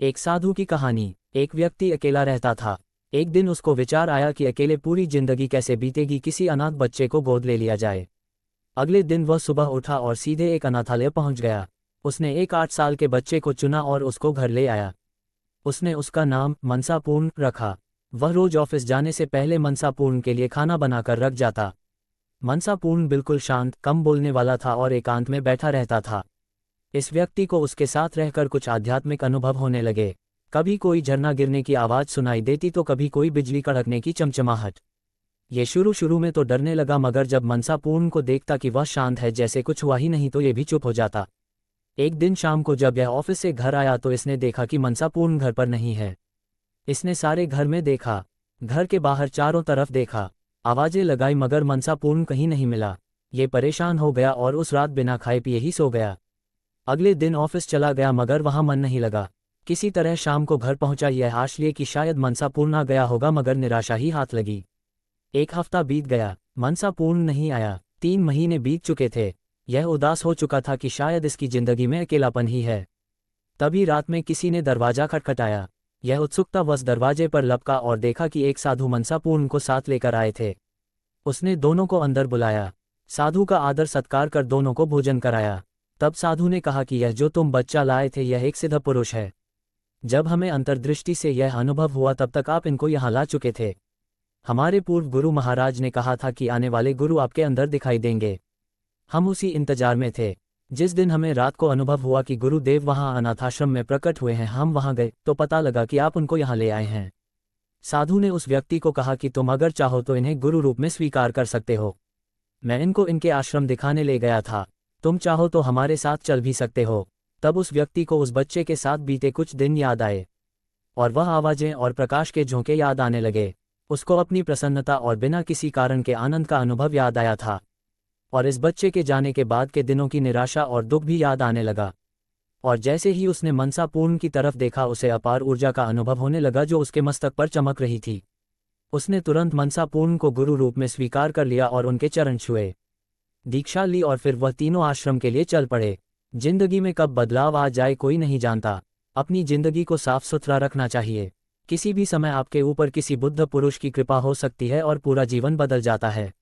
एक साधु की कहानी। एक व्यक्ति अकेला रहता था। एक दिन उसको विचार आया कि अकेले पूरी जिंदगी कैसे बीतेगी, किसी अनाथ बच्चे को गोद ले लिया जाए। अगले दिन वह सुबह उठा और सीधे एक अनाथालय पहुंच गया। उसने एक 8 साल के बच्चे को चुना और उसको घर ले आया। उसने उसका नाम मनसापूर्ण रखा। वह रोज ऑफिस जाने से पहले मनसापूर्ण के लिए खाना बनाकर रख जाता। मनसापूर्ण बिल्कुल शांत, कम बोलने वाला था और एकांत में बैठा रहता था। इस व्यक्ति को उसके साथ रहकर कुछ आध्यात्मिक अनुभव होने लगे। कभी कोई झरना गिरने की आवाज़ सुनाई देती तो कभी कोई बिजली कड़कने की चमचमाहट। ये शुरू में तो डरने लगा, मगर जब मनसापूर्ण को देखता कि वह शांत है, जैसे कुछ हुआ ही नहीं, तो ये भी चुप हो जाता। एक दिन शाम को जब यह ऑफिस से घर आया तो इसने देखा कि मनसापूर्ण घर पर नहीं है। इसने सारे घर में देखा, घर के बाहर चारों तरफ देखा, आवाज़ें लगाई, मगर मनसापूर्ण कहीं नहीं मिला। ये परेशान हो गया और उस रात बिना खाए पिए ही सो गया। अगले दिन ऑफिस चला गया मगर वहां मन नहीं लगा। किसी तरह शाम को घर पहुंचा, यह आश लिए कि शायद मनसापूर्ण आ गया होगा, मगर निराशा ही हाथ लगी। एक हफ्ता बीत गया, मनसापूर्ण नहीं आया। 3 महीने बीत चुके थे। यह उदास हो चुका था कि शायद इसकी जिंदगी में अकेलापन ही है। तभी रात में किसी ने दरवाजा खटखटाया। यह उत्सुकतावश दरवाजे पर लपका और देखा कि एक साधु मनसापूर्ण को साथ लेकर आए थे। उसने दोनों को अंदर बुलाया। साधु का आदर सत्कार कर दोनों को भोजन कराया। तब साधु ने कहा कि यह जो तुम बच्चा लाए थे यह एक सिद्ध पुरुष है। जब हमें अंतर्दृष्टि से यह अनुभव हुआ तब तक आप इनको यहाँ ला चुके थे। हमारे पूर्व गुरु महाराज ने कहा था कि आने वाले गुरु आपके अंदर दिखाई देंगे। हम उसी इंतजार में थे। जिस दिन हमें रात को अनुभव हुआ कि गुरुदेव वहाँ अनाथाश्रम में प्रकट हुए हैं, हम वहाँ गए तो पता लगा कि आप उनको यहाँ ले आए हैं। साधु ने उस व्यक्ति को कहा कि तुम अगर चाहो तो इन्हें गुरु रूप में स्वीकार कर सकते हो। मैं इनको इनके आश्रम दिखाने ले गया था, तुम चाहो तो हमारे साथ चल भी सकते हो। तब उस व्यक्ति को उस बच्चे के साथ बीते कुछ दिन याद आए और वह आवाज़ें और प्रकाश के झोंके याद आने लगे। उसको अपनी प्रसन्नता और बिना किसी कारण के आनंद का अनुभव याद आया था। और इस बच्चे के जाने के बाद के दिनों की निराशा और दुख भी याद आने लगा। और जैसे ही उसने मनसापूर्ण की तरफ देखा, उसे अपार ऊर्जा का अनुभव होने लगा जो उसके मस्तक पर चमक रही थी। उसने तुरंत मनसापूर्ण को गुरु रूप में स्वीकार कर लिया और उनके चरण छुए, दीक्षा ली और फिर वह तीनों आश्रम के लिए चल पड़े। जिंदगी में कब बदलाव आ जाए कोई नहीं जानता। अपनी जिंदगी को साफ सुथरा रखना चाहिए। किसी भी समय आपके ऊपर किसी बुद्ध पुरुष की कृपा हो सकती है और पूरा जीवन बदल जाता है।